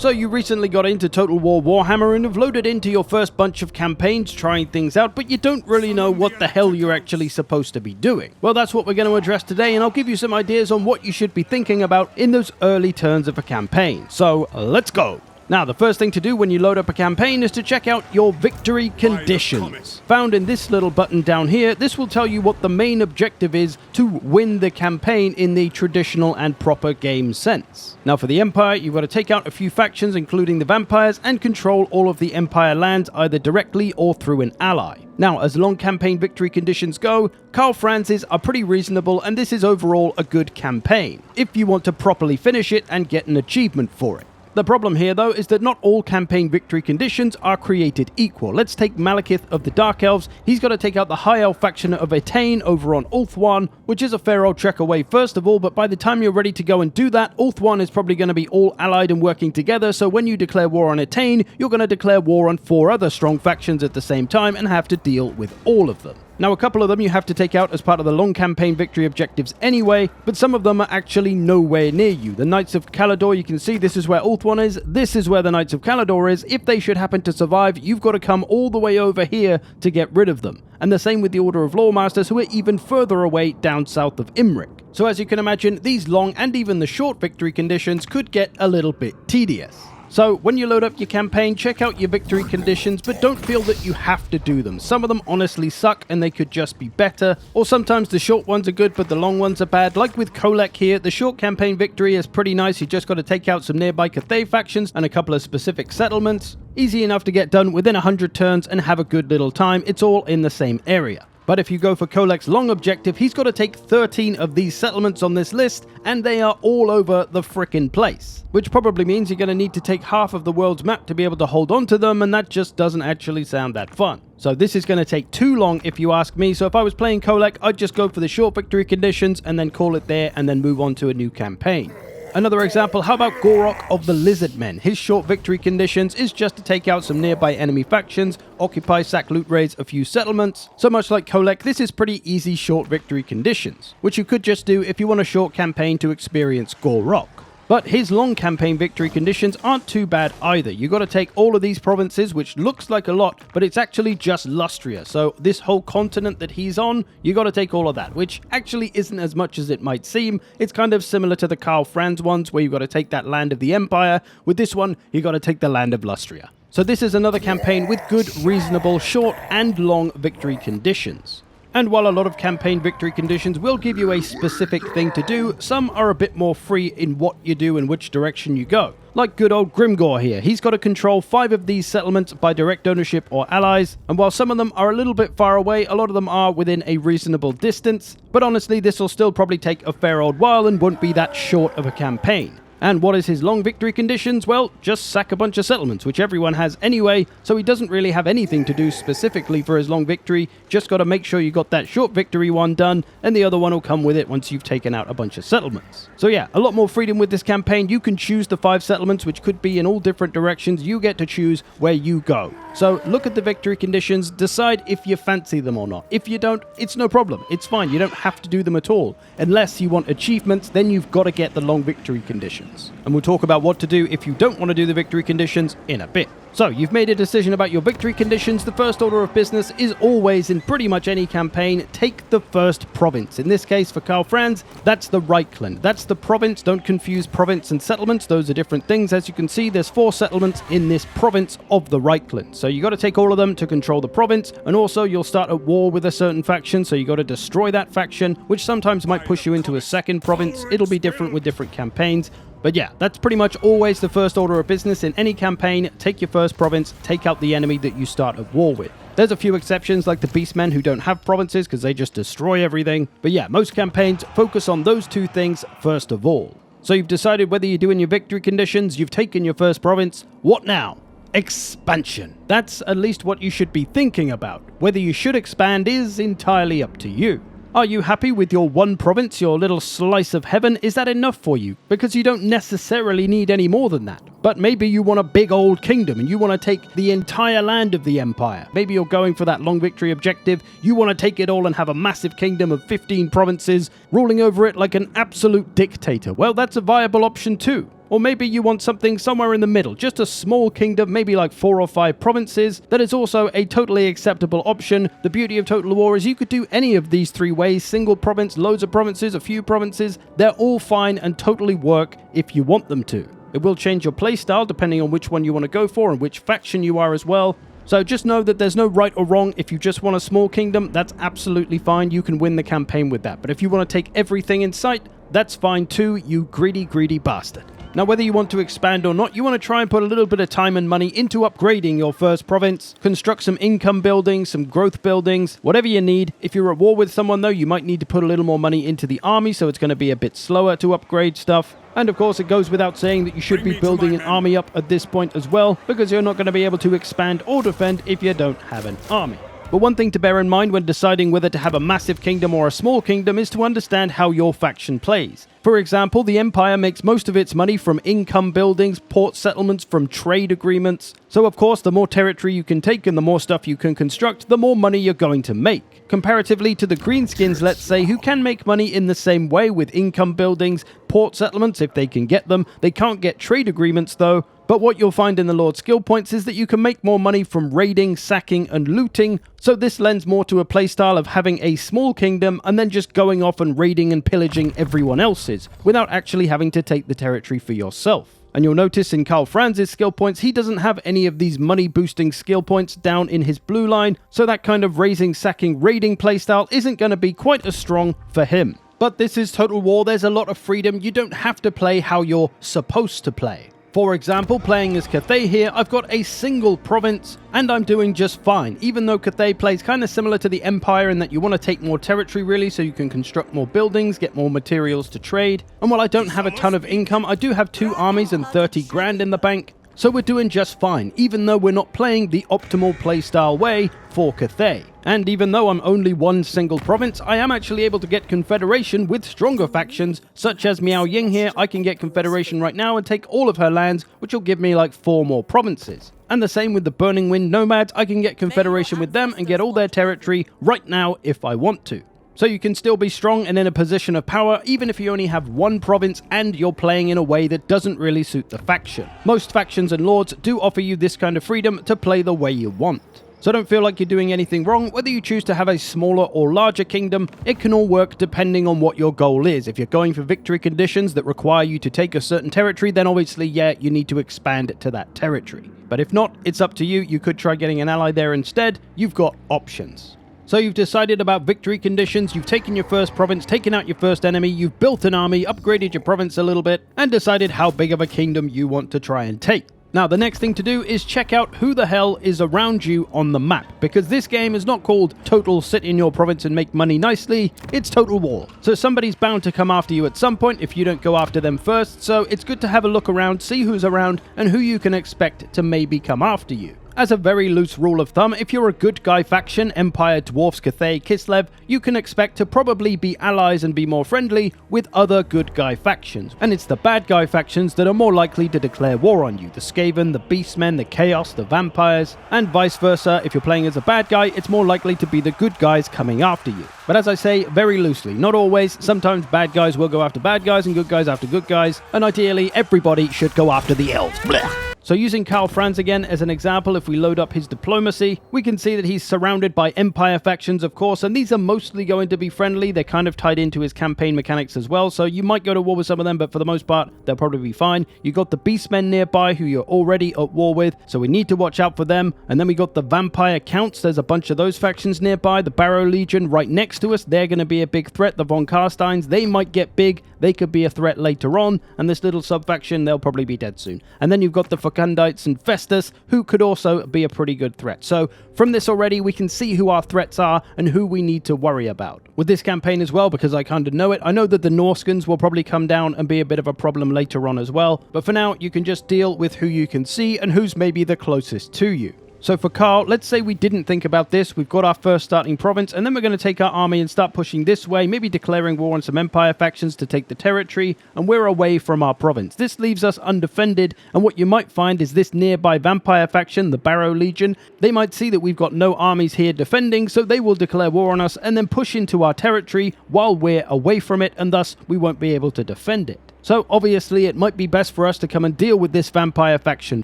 So you recently got into Total War Warhammer and have loaded into your first bunch of campaigns trying things out, but you don't really know what the hell you're actually supposed to be doing. Well, that's what we're going to address today, and I'll give you some ideas on what you should be thinking about in those early turns of a campaign. So let's go! Now, the first thing to do when you load up a campaign is to check out your victory conditions. Found in this little button down here, this will tell you what the main objective is to win the campaign in the traditional and proper game sense. Now, for the Empire, you've got to take out a few factions, including the vampires, and control all of the Empire lands either directly or through an ally. Now, as long campaign victory conditions go, Karl Franz's are pretty reasonable, and this is overall a good campaign, if you want to properly finish it and get an achievement for it. The problem here, though, is that not all campaign victory conditions are created equal. Let's take Malekith of the Dark Elves. He's got to take out the High Elf faction of Etain over on Ulthuan, which is a fair old trek away first of all, but by the time you're ready to go and do that, Ulthuan is probably going to be all allied and working together, so when you declare war on Etain, you're going to declare war on 4 other strong factions at the same time and have to deal with all of them. Now, a couple of them you have to take out as part of the long campaign victory objectives anyway, but some of them are actually nowhere near you. The Knights of Caledor, you can see this is where Ulthuan is, this is where the Knights of Caledor is. If they should happen to survive, you've got to come all the way over here to get rid of them. And the same with the Order of Lawmasters, who are even further away down south of Imric. So as you can imagine, these long and even the short victory conditions could get a little bit tedious. So when you load up your campaign, check out your victory conditions, but don't feel that you have to do them. Some of them honestly suck and they could just be better, or sometimes the short ones are good but the long ones are bad. Like with Kolek here, the short campaign victory is pretty nice. You just got to take out some nearby Cathay factions and a couple of specific settlements. Easy enough to get done within 100 turns and have a good little time. It's all in the same area. But if you go for Kolek's long objective, he's got to take 13 of these settlements on this list, and they are all over the frickin' place. Which probably means you're going to need to take half of the world's map to be able to hold on to them, and that just doesn't actually sound that fun. So this is going to take too long if you ask me, so if I was playing Kolek, I'd just go for the short victory conditions and then call it there and then move on to a new campaign. Another example, how about Gorok of the Lizard Men? His short victory conditions is just to take out some nearby enemy factions, occupy, sack, loot, raise a few settlements. So much like Kolek, this is pretty easy short victory conditions, which you could just do if you want a short campaign to experience Gorok. But his long campaign victory conditions aren't too bad either. You got to take all of these provinces, which looks like a lot, but it's actually just Lustria. So this whole continent that he's on, you got to take all of that, which actually isn't as much as it might seem. It's kind of similar to the Karl Franz ones, where you got to take that land of the Empire. With this one, you got to take the land of Lustria. So this is another campaign with good, reasonable, short and long victory conditions. And while a lot of campaign victory conditions will give you a specific thing to do, some are a bit more free in what you do and which direction you go. Like good old Grimgor here, he's got to control 5 of these settlements by direct ownership or allies, and while some of them are a little bit far away, a lot of them are within a reasonable distance, but honestly this will still probably take a fair old while and won't be that short of a campaign. And what is his long victory conditions? Well, just sack a bunch of settlements, which everyone has anyway, so he doesn't really have anything to do specifically for his long victory. Just got to make sure you got that short victory one done, and the other one will come with it once you've taken out a bunch of settlements. So yeah, a lot more freedom with this campaign. You can choose the 5 settlements, which could be in all different directions. You get to choose where you go. So look at the victory conditions, decide if you fancy them or not. If you don't, it's no problem. It's fine. You don't have to do them at all. Unless you want achievements, then you've got to get the long victory conditions. And we'll talk about what to do if you don't want to do the victory conditions in a bit. So, you've made a decision about your victory conditions. The first order of business is always, in pretty much any campaign, take the first province. In this case, for Karl Franz, that's the Reichland. That's the province. Don't confuse province and settlements. Those are different things. As you can see, there's 4 settlements in this province of the Reichland. So you got to take all of them to control the province, and also you'll start at war with a certain faction, so you got to destroy that faction, which sometimes might push you into a second province. It'll be different with different campaigns. But yeah, that's pretty much always the first order of business in any campaign. Take your first province, take out the enemy that you start at war with. There's a few exceptions like the Beastmen who don't have provinces because they just destroy everything. But yeah, most campaigns focus on those 2 things first of all. So you've decided whether you're doing your victory conditions, you've taken your first province. What now? Expansion. That's at least what you should be thinking about. Whether you should expand is entirely up to you. Are you happy with your one province, your little slice of heaven? Is that enough for you? Because you don't necessarily need any more than that. But maybe you want a big old kingdom and you want to take the entire land of the empire. Maybe you're going for that long victory objective. You want to take it all and have a massive kingdom of 15 provinces, ruling over it like an absolute dictator. Well, that's a viable option too. Or maybe you want something somewhere in the middle, just a small kingdom, maybe like 4 or 5 provinces. That is also a totally acceptable option. The beauty of Total War is you could do any of these 3 ways: single province, loads of provinces, a few provinces. They're all fine and totally work if you want them to. It will change your playstyle depending on which one you want to go for and which faction you are as well. So just know that there's no right or wrong. If you just want a small kingdom, that's absolutely fine. You can win the campaign with that. But if you want to take everything in sight, that's fine too, you greedy, greedy bastard. Now, whether you want to expand or not, you want to try and put a little bit of time and money into upgrading your first province, construct some income buildings, some growth buildings, whatever you need. If you're at war with someone though, you might need to put a little more money into the army, so it's going to be a bit slower to upgrade stuff. And of course, it goes without saying that you should be building an army up at this point as well, because you're not going to be able to expand or defend if you don't have an army. But one thing to bear in mind when deciding whether to have a massive kingdom or a small kingdom is to understand how your faction plays. For example, the Empire makes most of its money from income buildings, port settlements, from trade agreements. So of course, the more territory you can take and the more stuff you can construct, the more money you're going to make. Comparatively to the Greenskins, let's say, who can make money in the same way with income buildings, port settlements if they can get them. They can't get trade agreements though. But what you'll find in the Lord skill points is that you can make more money from raiding, sacking, and looting, so this lends more to a playstyle of having a small kingdom and then just going off and raiding and pillaging everyone else's, without actually having to take the territory for yourself. And you'll notice in Karl Franz's skill points, he doesn't have any of these money-boosting skill points down in his blue line, so that kind of raising, sacking, raiding playstyle isn't going to be quite as strong for him. But this is Total War, there's a lot of freedom, you don't have to play how you're supposed to play. For example, playing as Cathay here, I've got a single province, and I'm doing just fine, even though Cathay plays kind of similar to the Empire in that you want to take more territory really, so you can construct more buildings, get more materials to trade. And while I don't have a ton of income, I do have 2 armies and 30 grand in the bank, so we're doing just fine, even though we're not playing the optimal playstyle way for Cathay. And even though I'm only one single province, I am actually able to get confederation with stronger factions, such as Miao Ying here. I can get confederation right now and take all of her lands, which will give me like 4 more provinces. And the same with the Burning Wind Nomads, I can get confederation with them and get all their territory right now if I want to. So you can still be strong and in a position of power, even if you only have 1 province and you're playing in a way that doesn't really suit the faction. Most factions and lords do offer you this kind of freedom to play the way you want. So don't feel like you're doing anything wrong. Whether you choose to have a smaller or larger kingdom, it can all work depending on what your goal is. If you're going for victory conditions that require you to take a certain territory, then obviously, yeah, you need to expand it to that territory. But if not, it's up to you. You could try getting an ally there instead. You've got options. So you've decided about victory conditions, you've taken your first province, taken out your first enemy, you've built an army, upgraded your province a little bit, and decided how big of a kingdom you want to try and take. Now, the next thing to do is check out who the hell is around you on the map, because this game is not called Total Sit in your province and make money nicely, it's Total War. So somebody's bound to come after you at some point if you don't go after them first, so it's good to have a look around, see who's around, and who you can expect to maybe come after you. As a very loose rule of thumb, if you're a good guy faction, Empire, Dwarfs, Cathay, Kislev, you can expect to probably be allies and be more friendly with other good guy factions. And it's the bad guy factions that are more likely to declare war on you. The Skaven, the Beastmen, the Chaos, the Vampires, and vice versa. If you're playing as a bad guy, it's more likely to be the good guys coming after you. But as I say, very loosely, not always. Sometimes bad guys will go after bad guys and good guys after good guys. And ideally, everybody should go after the elves. Blech. So using Karl Franz again as an example, if we load up his diplomacy, we can see that he's surrounded by Empire factions, of course, and these are mostly going to be friendly. They're kind of tied into his campaign mechanics as well, so you might go to war with some of them, but for the most part, they'll probably be fine. You got the Beastmen nearby, who you're already at war with, so we need to watch out for them. And then we got the Vampire Counts. There's a bunch of those factions nearby. The Barrow Legion right next to us, they're going to be a big threat. The Von Carsteins, they might get big. They could be a threat later on, and this little sub-faction, they'll probably be dead soon. And then you've got the Fakundites and Festus, who could also be a pretty good threat. So from this already, we can see who our threats are and who we need to worry about. With this campaign as well, because I kind of know it, I know that the Norskins will probably come down and be a bit of a problem later on as well. But for now, you can just deal with who you can see and who's maybe the closest to you. So for Karl, let's say we didn't think about this. We've got our first starting province, and then we're going to take our army and start pushing this way, maybe declaring war on some Empire factions to take the territory, and we're away from our province. This leaves us undefended, and what you might find is this nearby Vampire faction, the Barrow Legion, they might see that we've got no armies here defending, so they will declare war on us and then push into our territory while we're away from it, and thus we won't be able to defend it. So obviously it might be best for us to come and deal with this vampire faction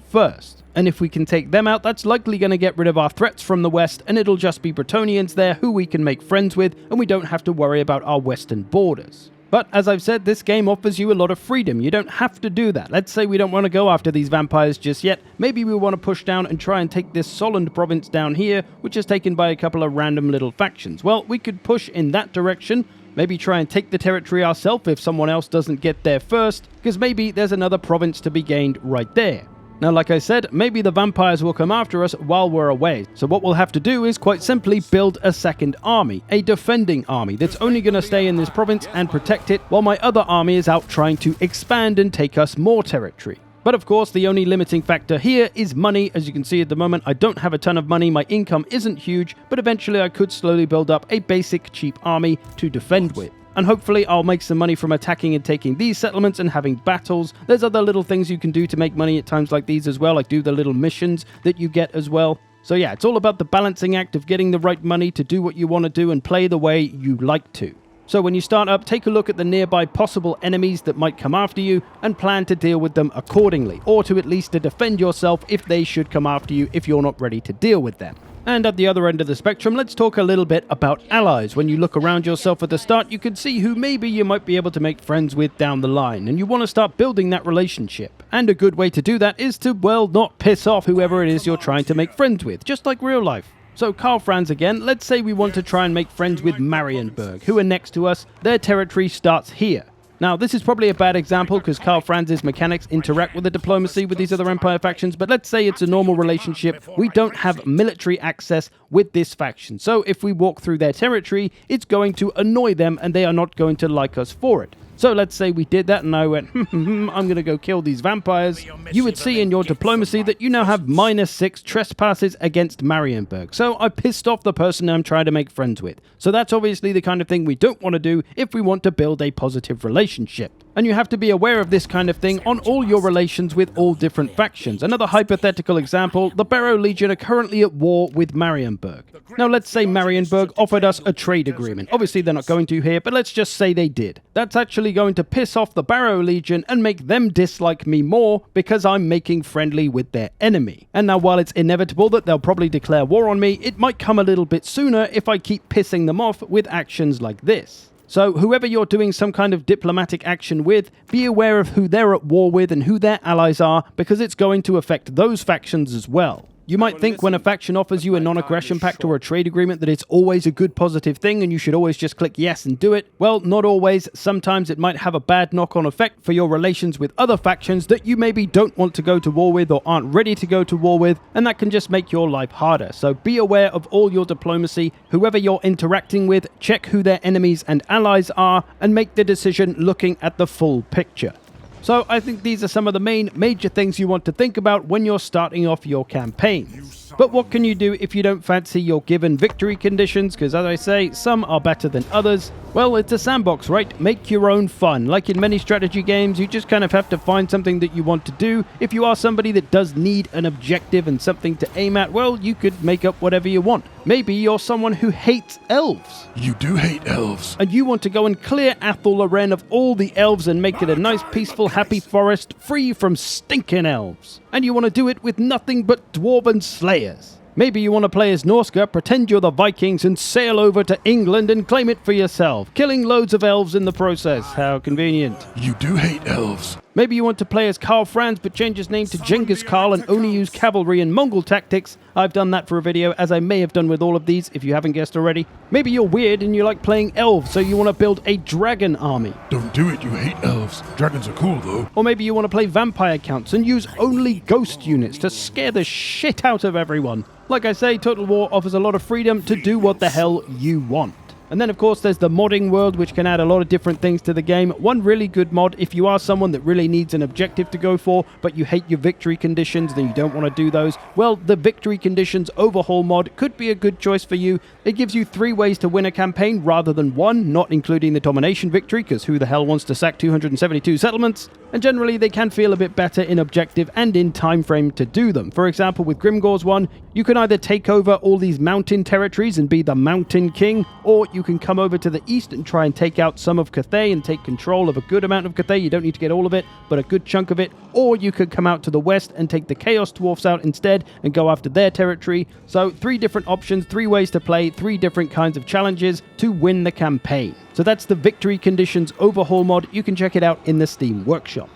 first. And if we can take them out, that's likely going to get rid of our threats from the west, and it'll just be Bretonnians there who we can make friends with, and we don't have to worry about our western borders. But as I've said, this game offers you a lot of freedom. You don't have to do that. Let's say we don't want to go after these vampires just yet. Maybe we want to push down and try and take this Solent province down here, which is taken by a couple of random little factions. Well, we could push in that direction. Maybe try and take the territory ourselves if someone else doesn't get there first, because maybe there's another province to be gained right there. Now, like I said, maybe the vampires will come after us while we're away. So what we'll have to do is quite simply build a second army, a defending army that's only going to stay in this province and protect it, while my other army is out trying to expand and take us more territory. But of course, the only limiting factor here is money. As you can see at the moment, I don't have a ton of money, my income isn't huge, but eventually I could slowly build up a basic cheap army to defend with. And hopefully I'll make some money from attacking and taking these settlements and having battles. There's other little things you can do to make money at times like these as well, like do the little missions that you get as well. So yeah, it's all about the balancing act of getting the right money to do what you want to do and play the way you like to. So when you start up, take a look at the nearby possible enemies that might come after you and plan to deal with them accordingly, or to at least to defend yourself if they should come after you if you're not ready to deal with them. And at the other end of the spectrum, let's talk a little bit about allies. When you look around yourself at the start, you can see who maybe you might be able to make friends with down the line, and you want to start building that relationship. And a good way to do that is to, well, not piss off whoever it is you're trying to make friends with, just like real life. So Karl Franz again, let's say we want to try and make friends with Marienburg, who are next to us. Their territory starts here. Now, this is probably a bad example because Karl Franz's mechanics interact with the diplomacy with these other Empire factions, but let's say it's a normal relationship. We don't have military access with this faction, so if we walk through their territory, it's going to annoy them and they are not going to like us for it. So let's say we did that and I went, I'm going to go kill these vampires. You would see in your diplomacy that you now have -6 trespasses against Marienburg. So I pissed off the person I'm trying to make friends with. So that's obviously the kind of thing we don't want to do if we want to build a positive relationship. And you have to be aware of this kind of thing on all your relations with all different factions. Another hypothetical example, the Barrow Legion are currently at war with Marienburg. Now let's say Marienburg offered us a trade agreement. Obviously they're not going to here, but let's just say they did. That's actually going to piss off the Barrow Legion and make them dislike me more because I'm making friendly with their enemy. And now while it's inevitable that they'll probably declare war on me, it might come a little bit sooner if I keep pissing them off with actions like this. So whoever you're doing some kind of diplomatic action with, be aware of who they're at war with and who their allies are, because it's going to affect those factions as well. You might think when a faction offers you a non-aggression pact or a trade agreement that it's always a good positive thing and you should always just click yes and do it. Well, not always. Sometimes it might have a bad knock-on effect for your relations with other factions that you maybe don't want to go to war with or aren't ready to go to war with, and that can just make your life harder. So be aware of all your diplomacy. Whoever you're interacting with, check who their enemies and allies are, and make the decision looking at the full picture. So I think these are some of the major things you want to think about when you're starting off your campaigns. But what can you do if you don't fancy your given victory conditions? Because as I say, some are better than others. Well, it's a sandbox, right? Make your own fun. Like in many strategy games, you just kind of have to find something that you want to do. If you are somebody that does need an objective and something to aim at, well, you could make up whatever you want. Maybe you're someone who hates elves. You do hate elves. And you want to go and clear Athol Loren of all the elves and make it a nice, peaceful, happy forest free from stinking elves. And you want to do it with nothing but dwarven slayers. Maybe you want to play as Norska, pretend you're the Vikings, and sail over to England and claim it for yourself, killing loads of elves in the process. How convenient. You do hate elves. Maybe you want to play as Karl Franz but change his name to Genghis Khan and only use cavalry and Mongol tactics. I've done that for a video, as I may have done with all of these, if you haven't guessed already. Maybe you're weird and you like playing elves, so you want to build a dragon army. Don't do it, you hate elves. Dragons are cool, though. Or maybe you want to play vampire counts and use only ghost units to scare the shit out of everyone. Like I say, Total War offers a lot of freedom to do what the hell you want. And then, of course, there's the modding world, which can add a lot of different things to the game. One really good mod, if you are someone that really needs an objective to go for, but you hate your victory conditions, then you don't want to do those, well, the Victory Conditions Overhaul mod could be a good choice for you. It gives you 3 ways to win a campaign rather than 1, not including the domination victory, because who the hell wants to sack 272 settlements? And generally, they can feel a bit better in objective and in time frame to do them. For example, with Grimgor's one, you can either take over all these mountain territories and be the Mountain King, or you you can come over to the east and try and take out some of Cathay and take control of a good amount of Cathay. You don't need to get all of it, but a good chunk of it. Or you could come out to the west and take the Chaos Dwarfs out instead and go after their territory. So 3 different options, 3 ways to play, 3 different kinds of challenges to win the campaign. So that's the Victory Conditions Overhaul mod. You can check it out in the Steam Workshop.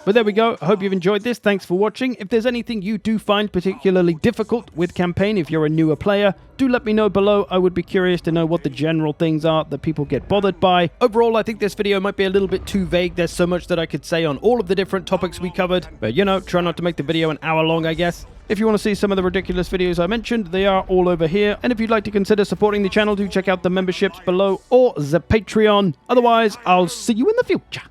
But there we go. I hope you've enjoyed this. Thanks for watching. If there's anything you do find particularly difficult with campaign, if you're a newer player, do let me know below. I would be curious to know what the general things are that people get bothered by. Overall, I think this video might be a little bit too vague. There's so much that I could say on all of the different topics we covered. But, you know, try not to make the video an hour long, I guess. If you want to see some of the ridiculous videos I mentioned, they are all over here. And if you'd like to consider supporting the channel, do check out the memberships below or the Patreon. Otherwise, I'll see you in the future.